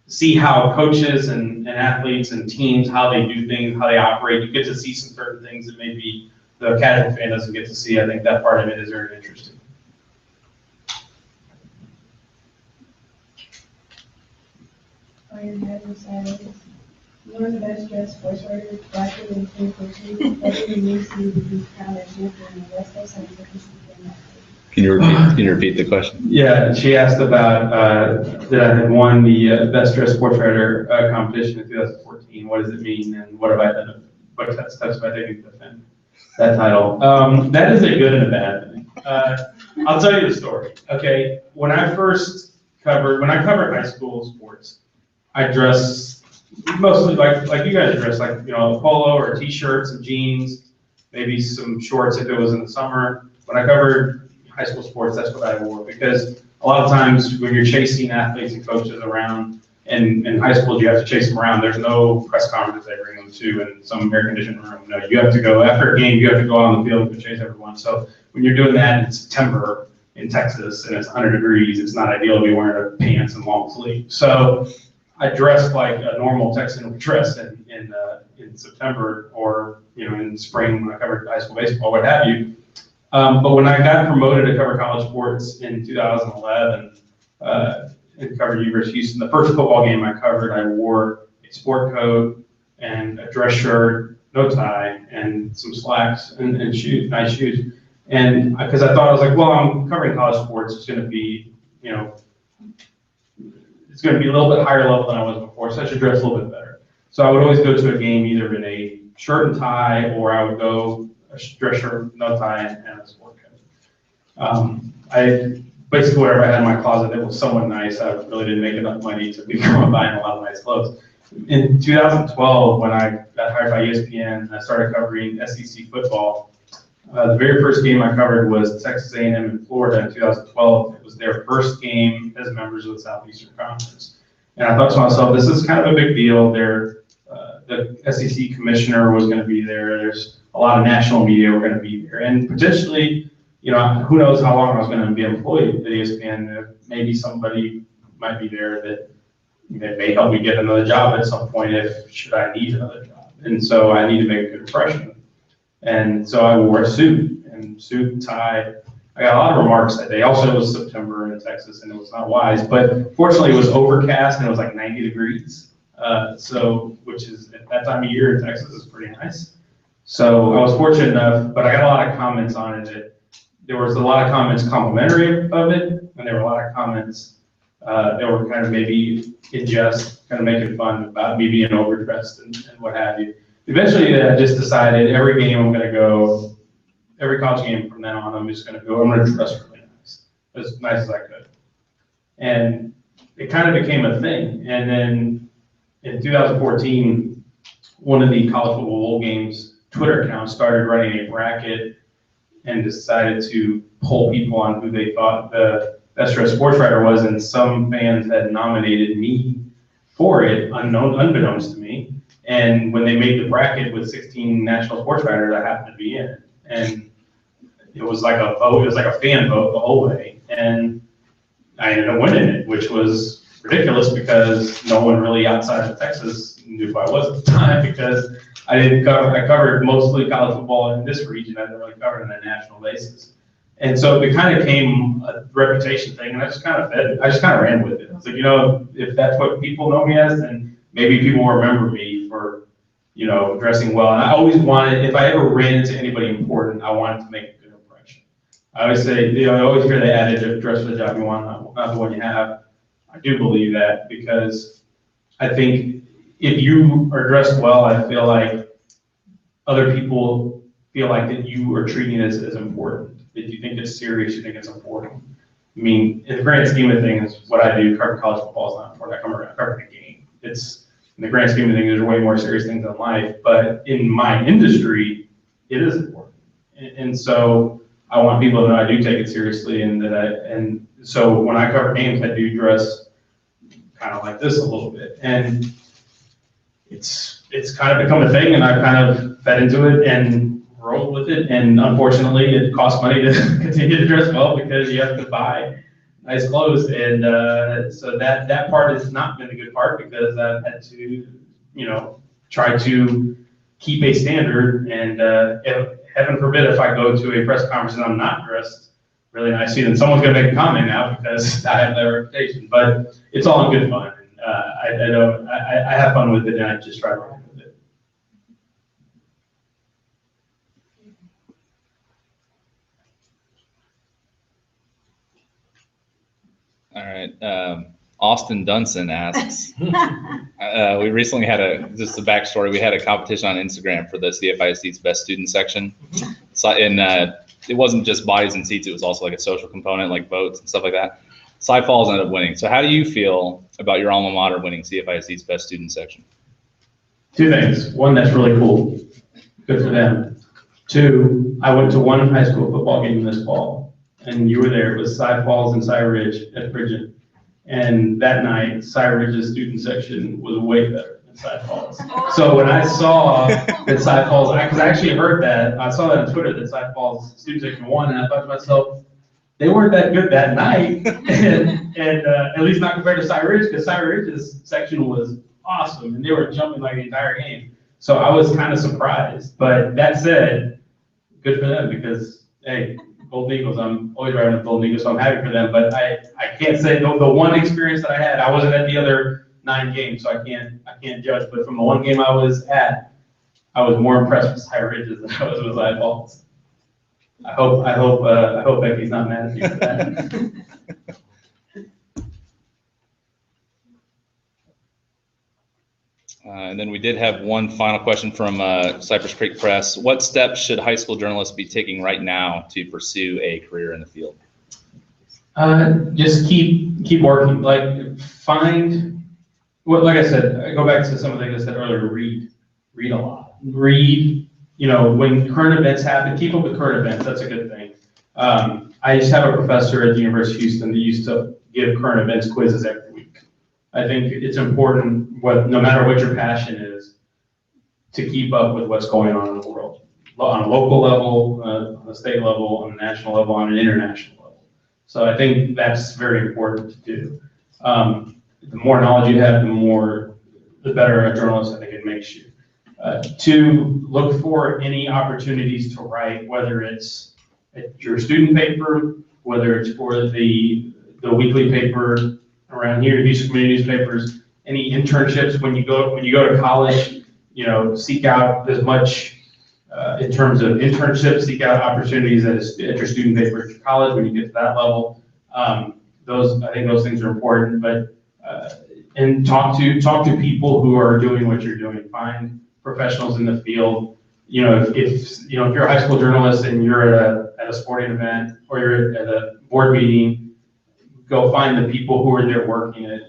see how coaches and athletes and teams, how they do things, how they operate. You get to see some certain things that maybe the casual fan doesn't get to see. I think that part of it is very interesting. One of the best dressed sports writers, blacker than three coaches, better than you see to be crowned as champion in the West Coast and Can you repeat the question? Yeah, she asked about that I had won the best dressed sports writer competition in 2014. What does it mean, and what have I done? What steps have I taken to defend that title? That is a good and a bad thing. I'll tell you the story. Okay, when I covered high school sports, I dressed mostly like you guys dress, like a polo or t-shirts and jeans, maybe some shorts if it was in the summer. When I covered high school sports, that's what I wore, because a lot of times when you're chasing athletes and coaches around, and in high school you have to chase them around. There's no press conference they bring them to in some air-conditioned room. No, you have to go after a game. You have to go out on the field and chase everyone. So when you're doing that in September in Texas and it's 100 degrees, it's not ideal to be wearing pants and long sleeves. So I dressed like a normal Texan would dress in September or in spring when I covered high school baseball, what have you. But when I got promoted to cover college sports in 2011 and covered University of Houston, the first football game I covered, I wore a sport coat and a dress shirt, no tie, and some slacks and shoes, nice shoes. And because I thought, I was like, well, I'm covering college sports, it's going to be, it's going to be a little bit higher level than I was before, so I should dress a little bit better. So I would always go to a game either in a shirt and tie, or I would go a dress shirt, no tie, and a sport coat. I basically whatever I had in my closet that was somewhat nice. I really didn't make enough money to be buying a lot of nice clothes. In 2012, when I got hired by ESPN, I started covering SEC football. The very first game I covered was Texas A&M in Florida in 2012. It was their first game as members of the Southeastern Conference. And I thought to myself, this is kind of a big deal. The SEC commissioner was going to be there. There's a lot of national media were going to be there. And potentially, you know, who knows how long I was going to be employed at ESPN. Maybe somebody might be there that may help me get another job at some point should I need another job. And so I need to make a good impression. And so I wore a suit and tie. I got a lot of remarks that day. Also, it was September in Texas and it was not wise, but fortunately it was overcast and it was like 90 degrees. Which is at that time of year in Texas is pretty nice. So I was fortunate enough, but I got a lot of comments on it. There was a lot of comments complimentary of it, and there were a lot of comments that were kind of maybe in jest, kind of making fun about me being overdressed and what have you. Eventually, I just decided every game I'm going to go, every college game from then on, I'm just going to go, I'm going to dress really nice as I could. And it kind of became a thing. And then in 2014, one of the college football bowl games Twitter accounts started running a bracket and decided to poll people on who they thought the best dressed sports writer was, and some fans had nominated me for it, unbeknownst to me. And when they made the bracket with 16 national sports writers, I happened to be in it. And it was like a vote, it was like a fan vote the whole way. And I ended up winning it, which was ridiculous because no one really outside of Texas knew who I was at the time, because I covered mostly college football in this region. I didn't really cover it on a national basis. And so it kind of became a reputation thing, and I just kind of ran with it. I was like, you know, if that's what people know me as, then maybe people will remember me for, you know, dressing well. And I always wanted, if I ever ran into anybody important, I wanted to make a good impression. I always say, you know, I always hear the adage of dress for the job you want, not the one you have. I do believe that, because I think if you are dressed well, I feel like other people feel like that you are treating it as important. If you think it's serious, you think it's important. I mean, in the grand scheme of things, what I do, cover college football is not important. I cover the game. It's, in the grand scheme of things, there's way more serious things in life. But in my industry, it is important. And so I want people to know I do take it seriously, and so when I cover games, I do dress kind of like this a little bit. And it's kind of become a thing, and I've kind of fed into it and rolled with it. And unfortunately, it costs money to continue to dress well, because you have to buy nice clothes. And so that part has not been a good part, because I've had to, you know, try to keep a standard. And heaven forbid if I go to a press conference and I'm not dressed really nicely, then someone's going to make a comment now, because I have that reputation. But it's all in good fun. I have fun with it, and I just try to run with it. All right. Austin Dunson asks, we recently had just a backstory, we had a competition on Instagram for the CFISD's best student section. So, and it wasn't just bodies and seats, it was also like a social component, like votes and stuff like that. Cy Falls ended up winning. So how do you feel about your alma mater winning CFISD's best student section? Two things. One, that's really cool. Good for them. Two, I went to one high school football game this fall, and you were there. It was Cy Falls and Cy Ridge at Bridget. And that night, Cy Ridge's student section was way better than Cy Falls. So when I saw that Cy Falls, because I actually heard that, I saw that on Twitter that Cy Falls student section won, and I thought to myself, they weren't that good that night, and at least not compared to Cy Ridge, because Cy Ridge's section was awesome, and they were jumping like the entire game. So I was kind of surprised. But that said, good for them, because, hey, Golden Eagles, I'm always riding with Golden Eagles, so I'm happy for them. But I can't say, the one experience that I had, I wasn't at the other 9 games, so I can't judge. But from the one game I was at, I was more impressed with Cy Ridge than I was with Cy Falls. I hope Becky's not mad at you for that. And then we did have one final question from Cypress Creek Press. What steps should high school journalists be taking right now to pursue a career in the field? Just keep working. Like, find, well, like I said, I go back to some of the things I said earlier. Read a lot. Read when current events happen, keep up with current events. That's a good thing. I used to have a professor at the University of Houston that used to give current events quizzes every week. I think it's important, no matter what your passion is, to keep up with what's going on in the world, on a local level, on a state level, on a national level, on an international level. So I think that's very important to do. The more knowledge you have, the better a journalist I think it makes you. To look for any opportunities to write, whether it's at your student paper, whether it's for the weekly paper around here, Houston Community Newspapers, any internships when you go to college, seek out as much in terms of internships, seek out opportunities at your student paper at your college when you get to that level. I think those things are important, but and talk to people who are doing what you're doing. Find professionals in the field. If you're a high school journalist and you're at a sporting event or you're at a board meeting, go find the people who are there working it,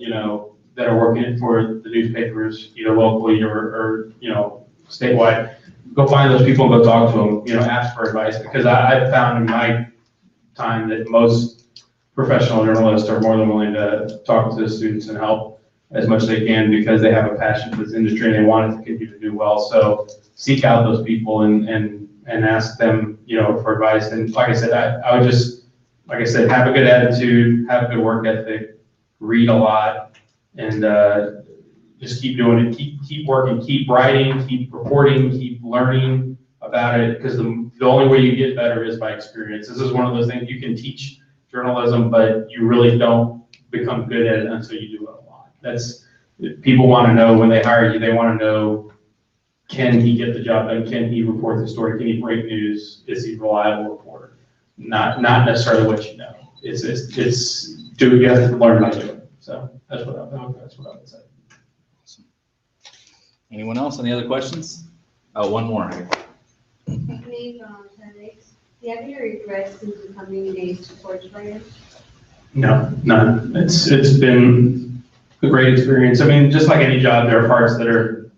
that are working it for the newspapers, either locally or statewide. Go find those people and go talk to them, ask for advice, because I've found in my time that most professional journalists are more than willing to talk to the students and help as much as they can because they have a passion for this industry and they want it to continue to do well. So seek out those people and ask them, for advice. And like I said, I would just, like I said, have a good attitude, have a good work ethic, read a lot, and just keep doing it. Keep working, keep writing, keep reporting, keep learning about it, because the only way you get better is by experience. This is one of those things you can teach journalism, but you really don't become good at it until you do it a lot. People want to know when they hire you, they want to know, can he get the job done? Can he report the story? Can he break news? Is he a reliable reporter? Not necessarily what you know. You have to learn how to do it. So that's what I would say. Awesome. Anyone else? Any other questions? Oh, one more. Me from Civics. Do you have any regrets since becoming a sports writer? No, none. It's been a great experience. I mean, just like any job, there are parts that are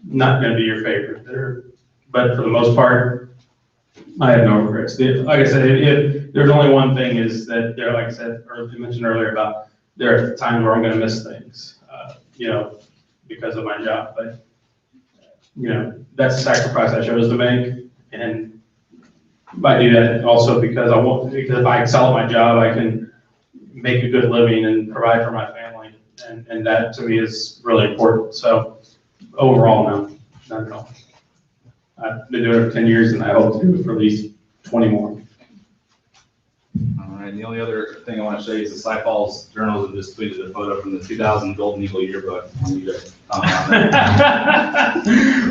not going to be your favorite. But for the most part, I have no regrets. Like I said, if there's only one thing is that like I said, or you mentioned earlier about there are times where I'm going to miss things, because of my job. But that's a sacrifice I chose to make, and I do that also because if I excel at my job, I can make a good living and provide for my family. And that to me is really important. So overall, no, not at all. I've been doing it for 10 years and I hope to do it for at least 20 more. All right, the only other thing I want to show you is the Cypress Falls Journalism just tweeted a photo from the 2000 Golden Eagle yearbook.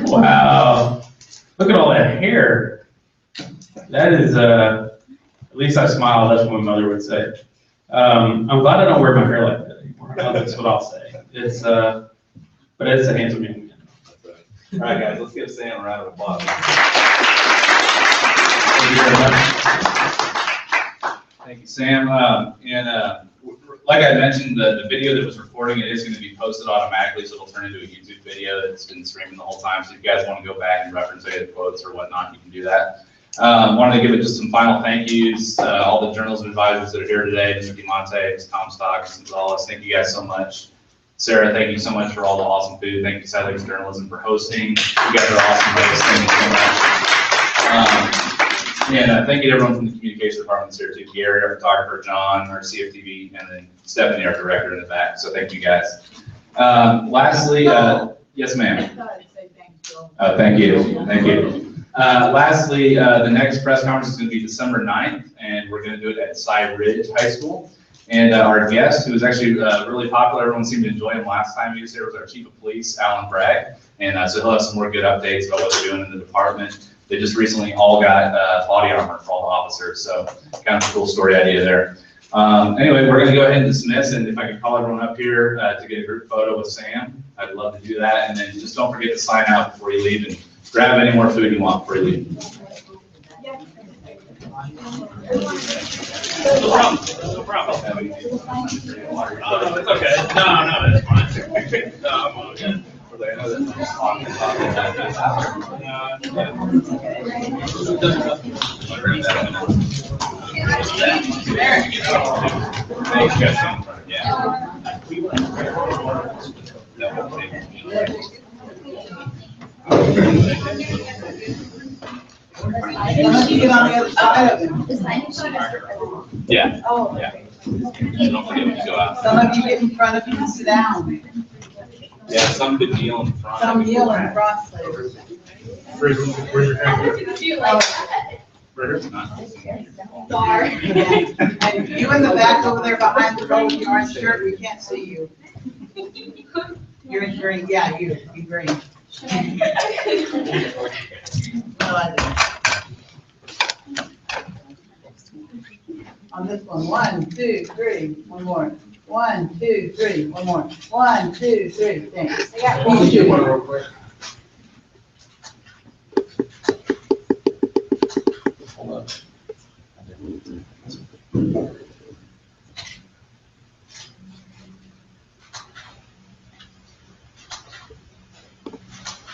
Wow. Look at all that hair. That is, at least I smile, that's what my mother would say. I'm glad I don't wear my hair like that anymore. That's what I'll say. But it's a handsome young man. All right, guys, let's give Sam a round of applause. Thank you very much. Thank you, Sam. Like I mentioned, the video that was recording it is going to be posted automatically, so it'll turn into a YouTube video that's been streaming the whole time. So if you guys want to go back and reference any of the quotes or whatnot, you can do that. Wanted to give it just some final thank yous. All the journalism advisors that are here today, Mr. DeMonte, Ms. Comstock, Ms. Gonzalez, thank you guys so much. Sarah, thank you so much for all the awesome food. Thank you, Cypress Journalism, for hosting. You guys are awesome hosts. Thank you so much. Thank you to everyone from the communication department that's here too. Gary, our photographer, John, our CFTV, and then Stephanie, our director in the back. So thank you guys. Lastly, yes, ma'am. I thought I'd say thanks, Bill. Thank you. Thank you. Lastly, the next press conference is going to be December 9th, and we're going to do it at Cy Ridge High School. And our guest, who was actually really popular, everyone seemed to enjoy him last time he was here, was our Chief of Police, Alan Bragg. And so he'll have some more good updates about what they're doing in the department. They just recently all got body armor for all the officers, so kind of a cool story idea there. Anyway, we're going to go ahead and dismiss, and if I could call everyone up here to get a group photo with Sam, I'd love to do that. And then just don't forget to sign out before you leave and grab any more food you want before you leave. No problem. It's okay. No, that's fine. No, I'm all good. Unless you get on the other side of it. The sign-in sheet is for everyone. Yeah, Oh. yeah. Don't forget when you go out. Some of you get in front of you and sit down. Yeah, some could kneel in front. Some kneel in front. Where's your hand? Bar. And you in the back over there behind the row with your orange shirt, we can't see you. You're in green, yeah, you green. No, I didn't. On this one, 1, 2, 3, one more. 1, 2, 3, one more. 1, 2, 3, thanks. I got One one. real quick.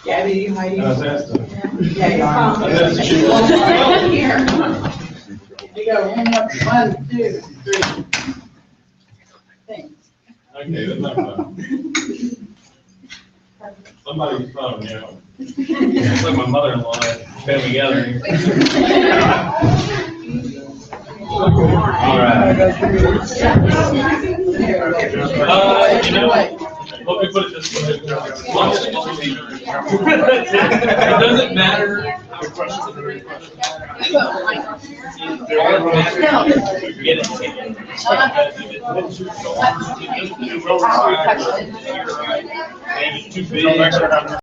Gabby, you hiding? That's it. Yeah, you are. That's Here. You go, 1, 2, 3. Thanks. Okay, that's not fun. Somebody's phone, you know. It's like my mother-in-law, family gathering. All right. You know, let me put it this way. It doesn't matter how questions are very questions. They're all matter. Get it. Maybe too big.